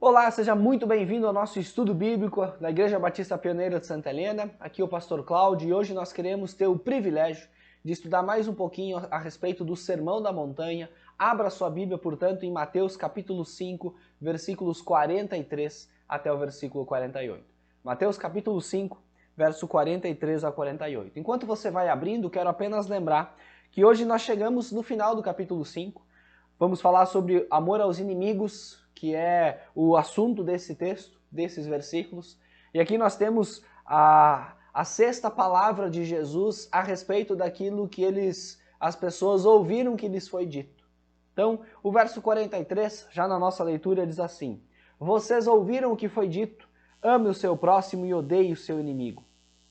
Olá, seja muito bem-vindo ao nosso estudo bíblico da Igreja Batista Pioneira de Santa Helena. Aqui é o pastor Cláudio e hoje nós queremos ter o privilégio de estudar mais um pouquinho a respeito do Sermão da Montanha. Abra sua Bíblia, portanto, em Mateus capítulo 5, versículos 43 até o versículo 48. Mateus capítulo 5, verso 43 a 48. Enquanto você vai abrindo, quero apenas lembrar que hoje nós chegamos no final do capítulo 5. Vamos falar sobre amor aos inimigos, que é o assunto desse texto, desses versículos. E aqui nós temos a sexta palavra de Jesus a respeito daquilo que as pessoas ouviram que lhes foi dito. Então, o verso 43, já na nossa leitura, diz assim: Vocês ouviram o que foi dito, ame o seu próximo e odeie o seu inimigo.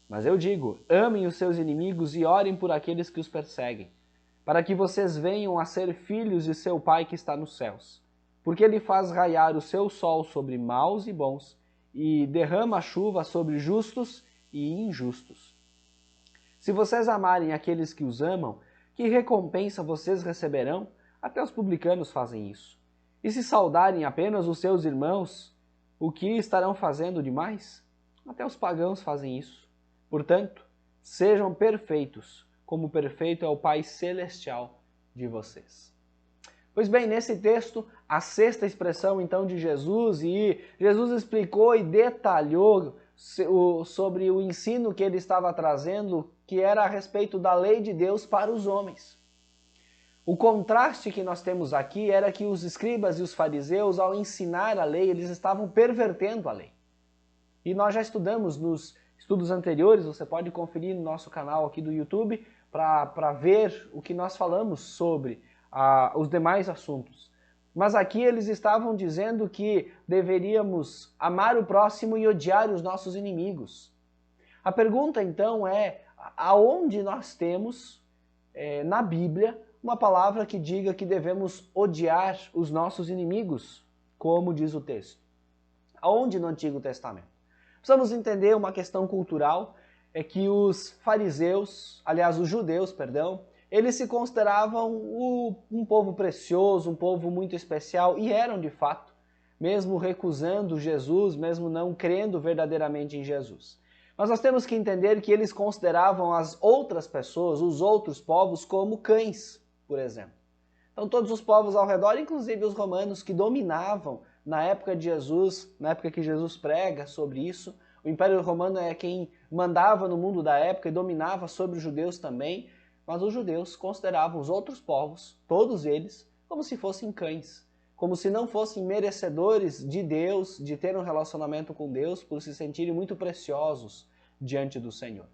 Mas eu digo, amem os seus inimigos e orem por aqueles que os perseguem, para que vocês venham a ser filhos de seu Pai que está nos céus. Porque ele faz raiar o seu sol sobre maus e bons, e derrama a chuva sobre justos e injustos. Se vocês amarem aqueles que os amam, que recompensa vocês receberão? Até os publicanos fazem isso. E se saudarem apenas os seus irmãos, o que estarão fazendo demais? Até os pagãos fazem isso. Portanto, sejam perfeitos, como perfeito é o Pai Celestial de vocês. Pois bem, nesse texto, a sexta expressão então de Jesus, e Jesus explicou e detalhou sobre o ensino que ele estava trazendo, que era a respeito da lei de Deus para os homens. O contraste que nós temos aqui era que os escribas e os fariseus, ao ensinar a lei, eles estavam pervertendo a lei. E nós já estudamos nos estudos anteriores, você pode conferir no nosso canal aqui do YouTube, para ver o que nós falamos sobre os demais assuntos. Mas aqui eles estavam dizendo que deveríamos amar o próximo e odiar os nossos inimigos. A pergunta então é, aonde nós temos na Bíblia uma palavra que diga que devemos odiar os nossos inimigos, como diz o texto? Aonde no Antigo Testamento? Precisamos entender uma questão cultural, é que os fariseus, aliás, os judeus, perdão, eles se consideravam um povo precioso, um povo muito especial, e eram de fato, mesmo recusando Jesus, mesmo não crendo verdadeiramente em Jesus. Mas nós temos que entender que eles consideravam as outras pessoas, os outros povos, como cães, por exemplo. Então todos os povos ao redor, inclusive os romanos que dominavam na época de Jesus, na época que Jesus prega sobre isso, o Império Romano é quem mandava no mundo da época e dominava sobre os judeus também, mas os judeus consideravam os outros povos, todos eles, como se fossem cães, como se não fossem merecedores de Deus, de ter um relacionamento com Deus, por se sentirem muito preciosos diante do Senhor.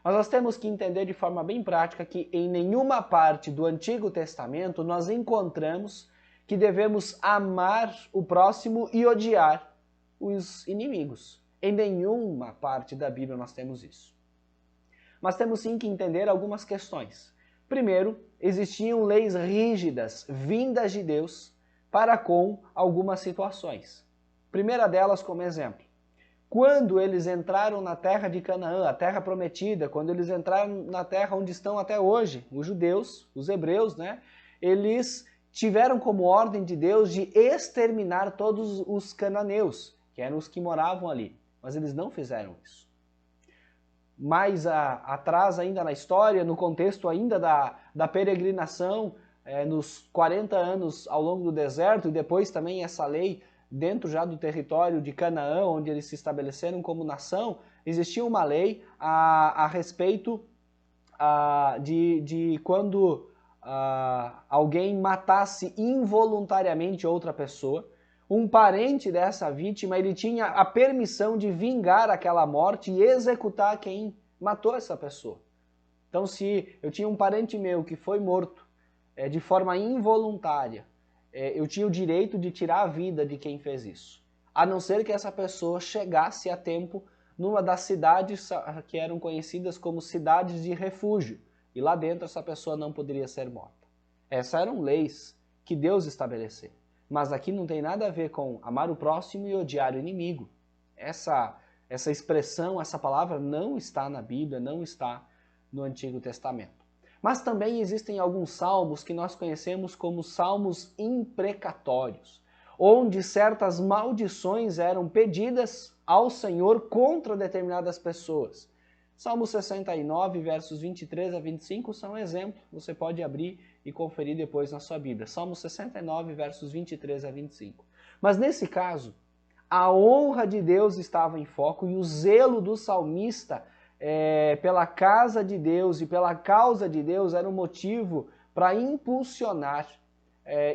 Mas nós temos que entender de forma bem prática que em nenhuma parte do Antigo Testamento nós encontramos que devemos amar o próximo e odiar os inimigos. Em nenhuma parte da Bíblia nós temos isso. Mas temos sim que entender algumas questões. Primeiro, existiam leis rígidas, vindas de Deus, para com algumas situações. Primeira delas como exemplo. Quando eles entraram na terra de Canaã, a terra prometida, quando eles entraram na terra onde estão até hoje, os judeus, os hebreus, eles tiveram como ordem de Deus de exterminar todos os cananeus, que eram os que moravam ali. Mas eles não fizeram isso. Mais atrás ainda na história, no contexto ainda da peregrinação, nos 40 anos ao longo do deserto, e depois também essa lei dentro já do território de Canaã, onde eles se estabeleceram como nação, existia uma lei a respeito de quando alguém matasse involuntariamente outra pessoa, um parente dessa vítima, ele tinha a permissão de vingar aquela morte e executar quem matou essa pessoa. Então, se eu tinha um parente meu que foi morto de forma involuntária, eu tinha o direito de tirar a vida de quem fez isso. A não ser que essa pessoa chegasse a tempo numa das cidades que eram conhecidas como cidades de refúgio. E lá dentro essa pessoa não poderia ser morta. Essas eram leis que Deus estabeleceu. Mas aqui não tem nada a ver com amar o próximo e odiar o inimigo. Essa expressão, essa palavra não está na Bíblia, não está no Antigo Testamento. Mas também existem alguns salmos que nós conhecemos como salmos imprecatórios, onde certas maldições eram pedidas ao Senhor contra determinadas pessoas. Salmo 69, versos 23 a 25 são exemplos. Você pode abrir e conferir depois na sua Bíblia. Salmo 69, versos 23 a 25. Mas nesse caso, a honra de Deus estava em foco e o zelo do salmista pela casa de Deus e pela causa de Deus era um motivo para impulsionar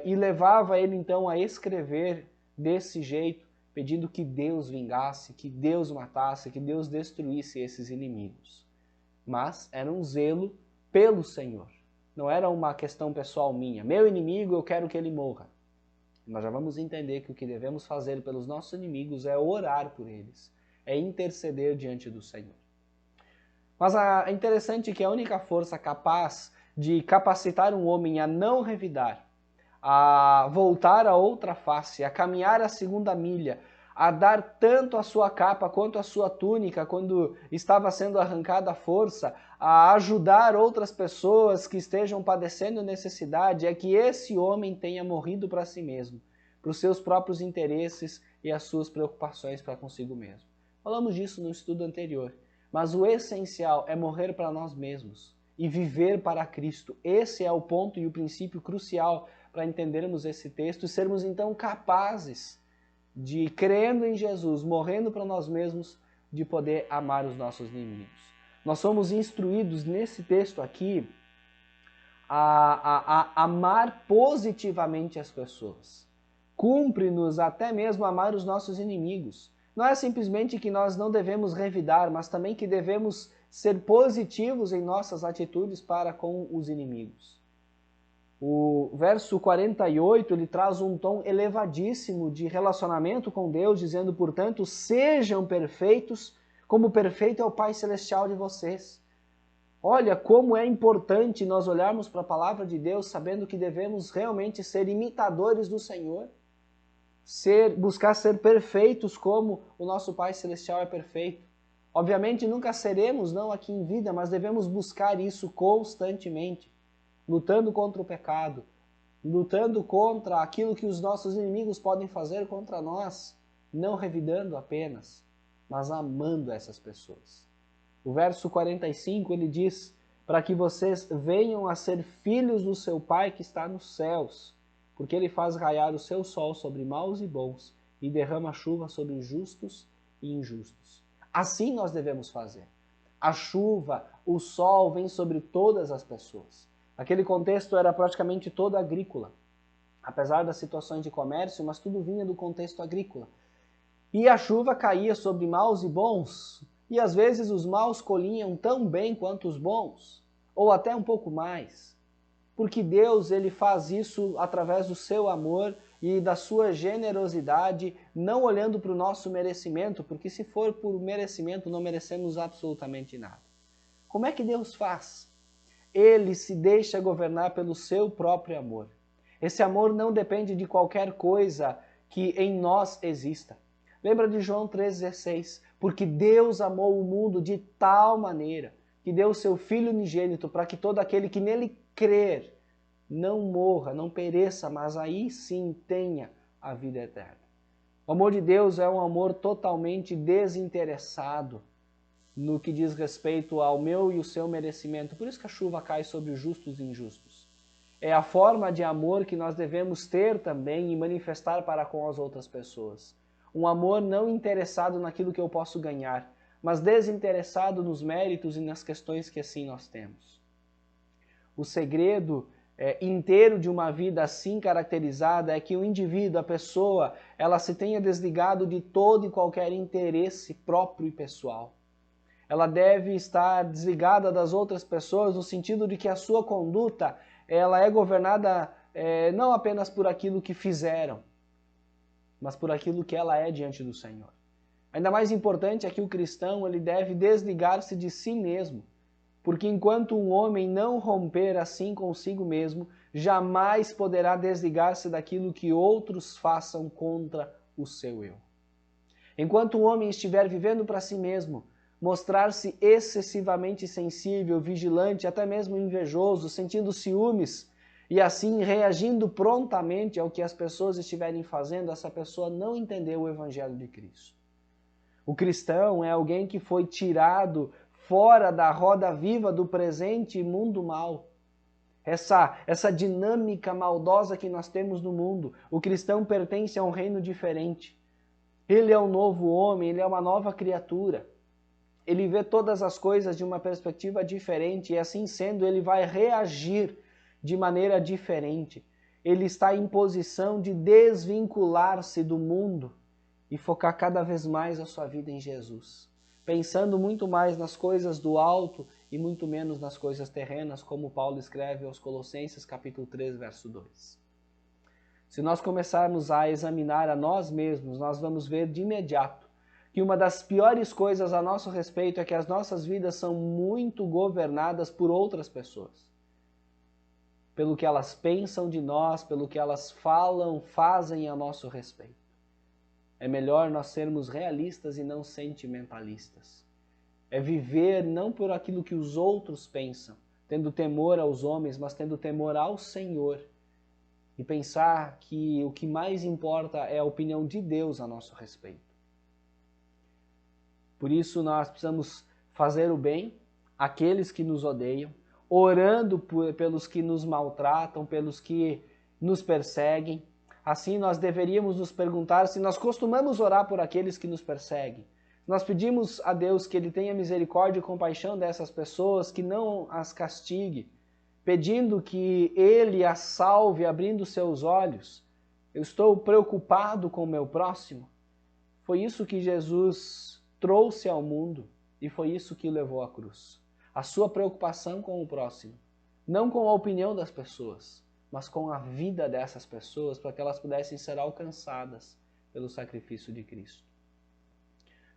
e levava ele então a escrever desse jeito, pedindo que Deus vingasse, que Deus matasse, que Deus destruísse esses inimigos. Mas era um zelo pelo Senhor. Não era uma questão pessoal minha. Meu inimigo, eu quero que ele morra. Nós já vamos entender que o que devemos fazer pelos nossos inimigos é orar por eles, é interceder diante do Senhor. Mas é interessante que a única força capaz de capacitar um homem a não revidar, a voltar a outra face, a caminhar a segunda milha, a dar tanto a sua capa quanto a sua túnica quando estava sendo arrancada a força, a ajudar outras pessoas que estejam padecendo necessidade, é que esse homem tenha morrido para si mesmo, para os seus próprios interesses e as suas preocupações para consigo mesmo. Falamos disso no estudo anterior, mas o essencial é morrer para nós mesmos e viver para Cristo. Esse é o ponto e o princípio crucial para entendermos esse texto e sermos então capazes de, crendo em Jesus, morrendo para nós mesmos, de poder amar os nossos inimigos. Nós somos instruídos nesse texto aqui a amar positivamente as pessoas. Cumpre-nos até mesmo amar os nossos inimigos. Não é simplesmente que nós não devemos revidar, mas também que devemos ser positivos em nossas atitudes para com os inimigos. O verso 48, ele traz um tom elevadíssimo de relacionamento com Deus, dizendo, portanto, sejam perfeitos, como perfeito é o Pai Celestial de vocês. Olha como é importante nós olharmos para a palavra de Deus, sabendo que devemos realmente ser imitadores do Senhor, buscar ser perfeitos como o nosso Pai Celestial é perfeito. Obviamente nunca seremos, não aqui em vida, mas devemos buscar isso constantemente. Lutando contra o pecado, lutando contra aquilo que os nossos inimigos podem fazer contra nós, não revidando apenas, mas amando essas pessoas. O verso 45 ele diz, para que vocês venham a ser filhos do seu Pai que está nos céus, porque ele faz raiar o seu sol sobre maus e bons e derrama chuva sobre justos e injustos. Assim nós devemos fazer. A chuva, o sol vem sobre todas as pessoas. Aquele contexto era praticamente todo agrícola, apesar das situações de comércio, mas tudo vinha do contexto agrícola. E a chuva caía sobre maus e bons, e às vezes os maus colhiam tão bem quanto os bons, ou até um pouco mais. Porque Deus ele faz isso através do seu amor e da sua generosidade, não olhando para o nosso merecimento, porque se for por merecimento não merecemos absolutamente nada. Como é que Deus faz? Ele se deixa governar pelo seu próprio amor. Esse amor não depende de qualquer coisa que em nós exista. Lembra de João 3,16? Porque Deus amou o mundo de tal maneira que deu o seu Filho unigênito para que todo aquele que nele crer não morra, não pereça, mas aí sim tenha a vida eterna. O amor de Deus é um amor totalmente desinteressado no que diz respeito ao meu e o seu merecimento. Por isso que a chuva cai sobre os justos e injustos. É a forma de amor que nós devemos ter também e manifestar para com as outras pessoas. Um amor não interessado naquilo que eu posso ganhar, mas desinteressado nos méritos e nas questões que assim nós temos. O segredo inteiro de uma vida assim caracterizada é que o indivíduo, a pessoa, ela se tenha desligado de todo e qualquer interesse próprio e pessoal. Ela deve estar desligada das outras pessoas no sentido de que a sua conduta ela é governada não apenas por aquilo que fizeram, mas por aquilo que ela é diante do Senhor. Ainda mais importante é que o cristão ele deve desligar-se de si mesmo, porque enquanto um homem não romper assim consigo mesmo, jamais poderá desligar-se daquilo que outros façam contra o seu eu. Enquanto um homem estiver vivendo para si mesmo, mostrar-se excessivamente sensível, vigilante, até mesmo invejoso, sentindo ciúmes e assim reagindo prontamente ao que as pessoas estiverem fazendo, essa pessoa não entendeu o Evangelho de Cristo. O cristão é alguém que foi tirado fora da roda viva do presente e mundo mal. Essa dinâmica maldosa que nós temos no mundo. O cristão pertence a um reino diferente. Ele é um novo homem, ele é uma nova criatura. Ele vê todas as coisas de uma perspectiva diferente e assim sendo, ele vai reagir de maneira diferente. Ele está em posição de desvincular-se do mundo e focar cada vez mais a sua vida em Jesus, pensando muito mais nas coisas do alto e muito menos nas coisas terrenas, como Paulo escreve aos Colossenses, capítulo 3, verso 2. Se nós começarmos a examinar a nós mesmos, nós vamos ver de imediato que uma das piores coisas a nosso respeito é que as nossas vidas são muito governadas por outras pessoas. Pelo que elas pensam de nós, pelo que elas falam, fazem a nosso respeito. É melhor nós sermos realistas e não sentimentalistas. É viver não por aquilo que os outros pensam, tendo temor aos homens, mas tendo temor ao Senhor. E pensar que o que mais importa é a opinião de Deus a nosso respeito. Por isso nós precisamos fazer o bem àqueles que nos odeiam, orando pelos que nos maltratam, pelos que nos perseguem. Assim nós deveríamos nos perguntar se nós costumamos orar por aqueles que nos perseguem. Nós pedimos a Deus que Ele tenha misericórdia e compaixão dessas pessoas, que não as castigue, pedindo que Ele as salve, abrindo seus olhos. Eu estou preocupado com o meu próximo. Foi isso que Jesus trouxe ao mundo e foi isso que o levou à cruz. A sua preocupação com o próximo, não com a opinião das pessoas, mas com a vida dessas pessoas, para que elas pudessem ser alcançadas pelo sacrifício de Cristo.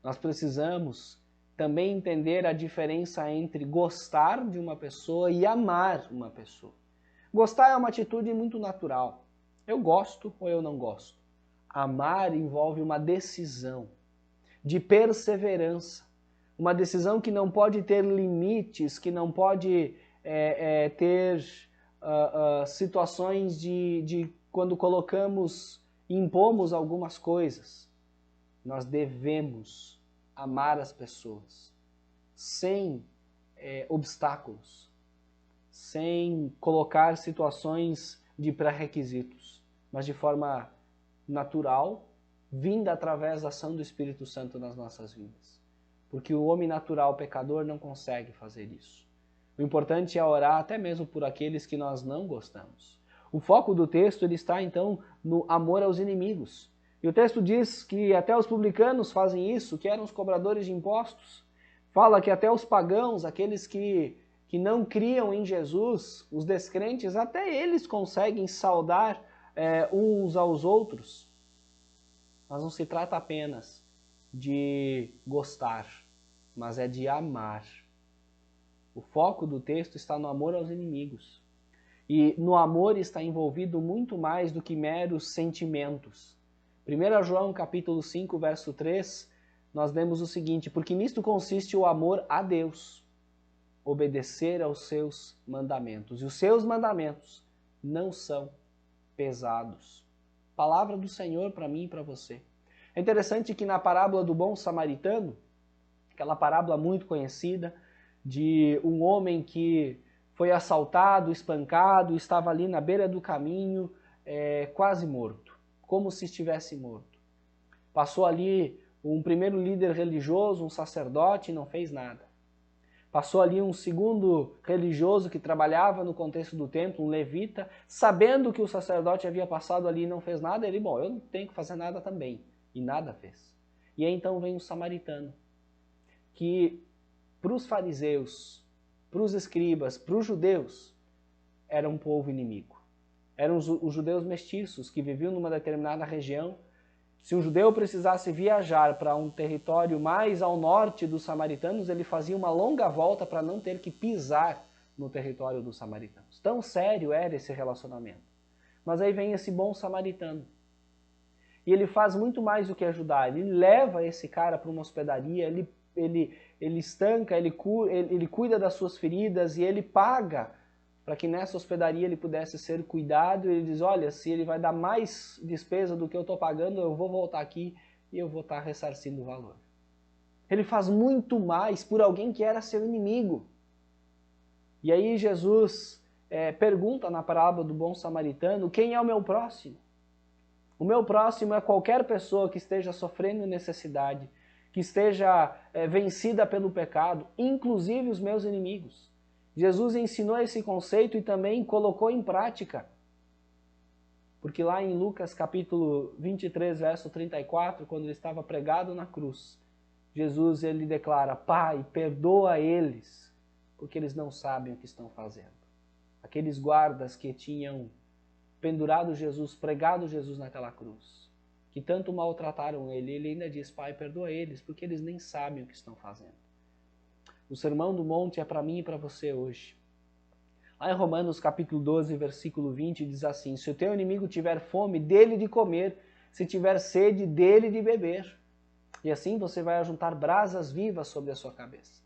Nós precisamos também entender a diferença entre gostar de uma pessoa e amar uma pessoa. Gostar é uma atitude muito natural. Eu gosto ou eu não gosto. Amar envolve uma decisão de perseverança, uma decisão que não pode ter limites, que não pode ter situações de quando colocamos e impomos algumas coisas. Nós devemos amar as pessoas sem obstáculos, sem colocar situações de pré-requisitos, mas de forma natural, vinda através da ação do Espírito Santo nas nossas vidas. Porque o homem natural, pecador, não consegue fazer isso. O importante é orar até mesmo por aqueles que nós não gostamos. O foco do texto ele está, então, no amor aos inimigos. E o texto diz que até os publicanos fazem isso, que eram os cobradores de impostos. Fala que até os pagãos, aqueles que não criam em Jesus, os descrentes, até eles conseguem saudar uns aos outros. Mas não se trata apenas de gostar, mas é de amar. O foco do texto está no amor aos inimigos. E no amor está envolvido muito mais do que meros sentimentos. 1 João capítulo 5, verso 3, nós lemos o seguinte: porque nisto consiste o amor a Deus, obedecer aos seus mandamentos. E os seus mandamentos não são pesados. Palavra do Senhor para mim e para você. É interessante que na parábola do bom samaritano, aquela parábola muito conhecida, de um homem que foi assaltado, espancado, estava ali na beira do caminho, quase morto, como se estivesse morto. Passou ali um primeiro líder religioso, um sacerdote, e não fez nada. Passou ali um segundo religioso que trabalhava no contexto do templo, um levita, sabendo que o sacerdote havia passado ali e não fez nada, ele, eu não tenho que fazer nada também. E nada fez. E aí então vem o samaritano, que para os fariseus, para os escribas, para os judeus, era um povo inimigo. Eram os judeus mestiços que viviam numa determinada região. Se um judeu precisasse viajar para um território mais ao norte dos samaritanos, ele fazia uma longa volta para não ter que pisar no território dos samaritanos. Tão sério era esse relacionamento. Mas aí vem esse bom samaritano. E ele faz muito mais do que ajudar. Ele leva esse cara para uma hospedaria, ele estanca, ele cuida das suas feridas e ele paga para que nessa hospedaria ele pudesse ser cuidado. E ele diz, olha, se ele vai dar mais despesa do que eu estou pagando, eu vou voltar aqui e eu vou estar ressarcindo o valor. Ele faz muito mais por alguém que era seu inimigo. E aí Jesus pergunta na parábola do bom samaritano, quem é o meu próximo? O meu próximo é qualquer pessoa que esteja sofrendo necessidade, que esteja vencida pelo pecado, inclusive os meus inimigos. Jesus ensinou esse conceito e também colocou em prática. Porque lá em Lucas capítulo 23, verso 34, quando ele estava pregado na cruz, Jesus ele declara, Pai, perdoa eles, porque eles não sabem o que estão fazendo. Aqueles guardas que tinham pendurado Jesus, pregado Jesus naquela cruz, que tanto maltrataram ele, ele ainda diz, Pai, perdoa eles, porque eles nem sabem o que estão fazendo. O Sermão do Monte é para mim e para você hoje. Lá em Romanos capítulo 12, versículo 20, diz assim, se o teu inimigo tiver fome, dele de comer, se tiver sede, dele de beber. E assim você vai ajuntar brasas vivas sobre a sua cabeça.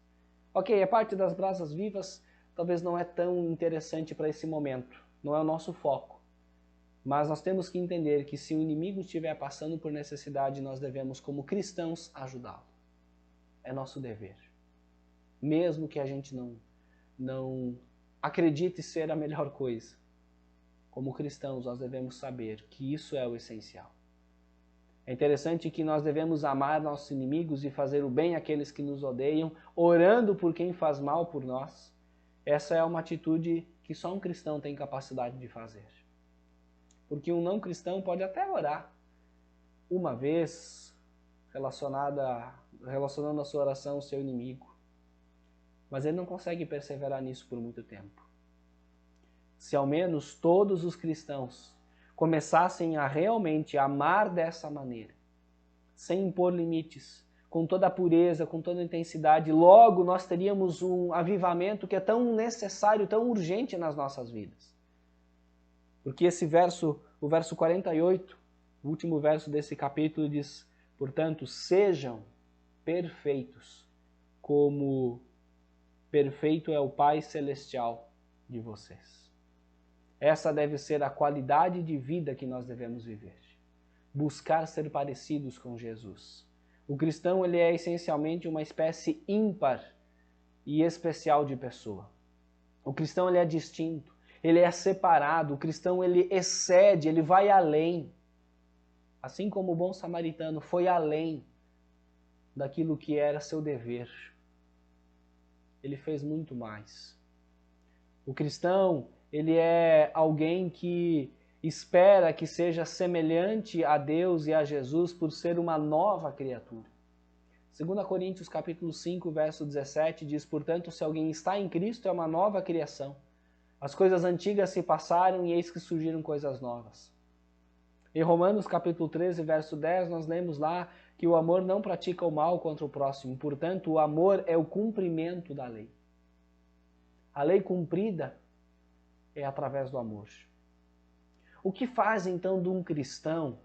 Ok, a parte das brasas vivas talvez não é tão interessante para esse momento, não é o nosso foco. Mas nós temos que entender que se o inimigo estiver passando por necessidade, nós devemos, como cristãos, ajudá-lo. É nosso dever. Mesmo que a gente não acredite ser a melhor coisa. Como cristãos, nós devemos saber que isso é o essencial. É interessante que nós devemos amar nossos inimigos e fazer o bem àqueles que nos odeiam, orando por quem faz mal por nós. Essa é uma atitude que só um cristão tem capacidade de fazer. Porque um não cristão pode até orar uma vez, relacionando a sua oração ao seu inimigo. Mas ele não consegue perseverar nisso por muito tempo. Se ao menos todos os cristãos começassem a realmente amar dessa maneira, sem impor limites, com toda a pureza, com toda a intensidade, logo nós teríamos um avivamento que é tão necessário, tão urgente nas nossas vidas. Porque esse verso, o verso 48, o último verso desse capítulo diz, portanto, sejam perfeitos, como perfeito é o Pai Celestial de vocês. Essa deve ser a qualidade de vida que nós devemos viver. Buscar ser parecidos com Jesus. O cristão ele é essencialmente uma espécie ímpar e especial de pessoa. O cristão ele é distinto, ele é separado, o cristão ele excede, ele vai além. Assim como o bom samaritano foi além daquilo que era seu dever. Ele fez muito mais. O cristão, ele é alguém que espera que seja semelhante a Deus e a Jesus por ser uma nova criatura. 2 Coríntios capítulo 5, verso 17 diz, portanto, se alguém está em Cristo, é uma nova criação. As coisas antigas se passaram e eis que surgiram coisas novas. Em Romanos capítulo 13, verso 10, nós lemos lá que o amor não pratica o mal contra o próximo. Portanto, o amor é o cumprimento da lei. A lei cumprida é através do amor. O que faz então de um cristão,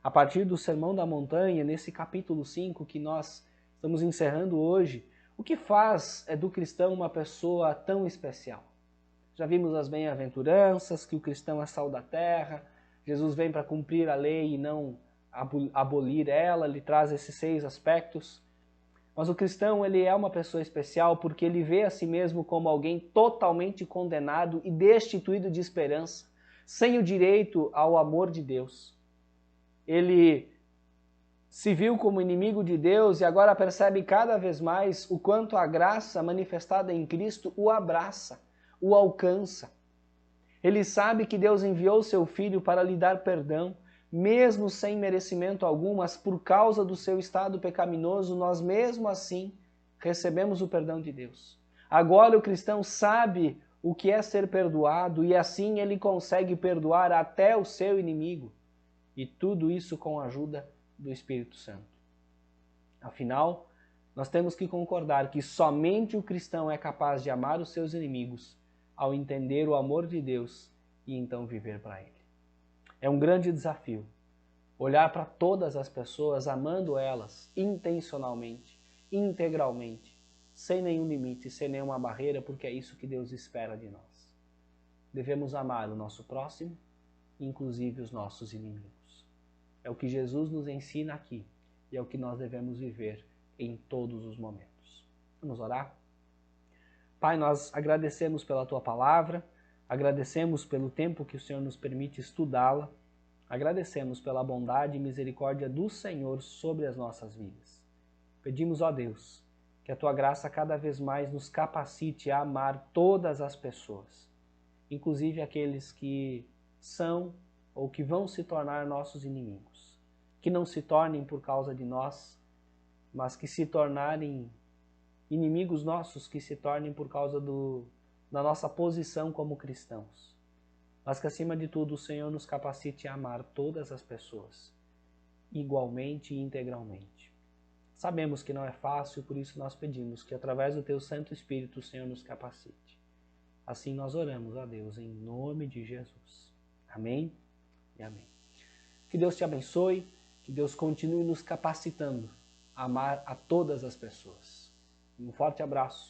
a partir do Sermão da Montanha, nesse capítulo 5 que nós estamos encerrando hoje, o que faz do cristão uma pessoa tão especial? Já vimos as bem-aventuranças, que o cristão é sal da terra, Jesus vem para cumprir a lei e não abolir ela, ele traz esses 6 aspectos. Mas o cristão ele é uma pessoa especial porque ele vê a si mesmo como alguém totalmente condenado e destituído de esperança, sem o direito ao amor de Deus. Ele se viu como inimigo de Deus e agora percebe cada vez mais o quanto a graça manifestada em Cristo o abraça, o alcança. Ele sabe que Deus enviou seu Filho para lhe dar perdão, mesmo sem merecimento algum, mas por causa do seu estado pecaminoso, nós mesmo assim recebemos o perdão de Deus. Agora o cristão sabe o que é ser perdoado e assim ele consegue perdoar até o seu inimigo. E tudo isso com a ajuda do Espírito Santo. Afinal, nós temos que concordar que somente o cristão é capaz de amar os seus inimigos ao entender o amor de Deus e então viver para Ele. É um grande desafio olhar para todas as pessoas, amando elas intencionalmente, integralmente, sem nenhum limite, sem nenhuma barreira, porque é isso que Deus espera de nós. devemos amar o nosso próximo, inclusive os nossos inimigos. É o que Jesus nos ensina aqui e é o que nós devemos viver em todos os momentos. Vamos orar? Pai, nós agradecemos pela Tua palavra, agradecemos pelo tempo que o Senhor nos permite estudá-la, agradecemos pela bondade e misericórdia do Senhor sobre as nossas vidas. Pedimos, ó Deus, que a Tua graça cada vez mais nos capacite a amar todas as pessoas, inclusive aqueles que são ou que vão se tornar nossos inimigos. Que não se tornem por causa de nós, mas que se tornarem inimigos nossos, que se tornem por causa da nossa posição como cristãos. Mas que acima de tudo o Senhor nos capacite a amar todas as pessoas, igualmente e integralmente. Sabemos que não é fácil, por isso nós pedimos que através do Teu Santo Espírito o Senhor nos capacite. Assim nós oramos a Deus em nome de Jesus. Amém e amém. Que Deus te abençoe, que Deus continue nos capacitando a amar a todas as pessoas. Um forte abraço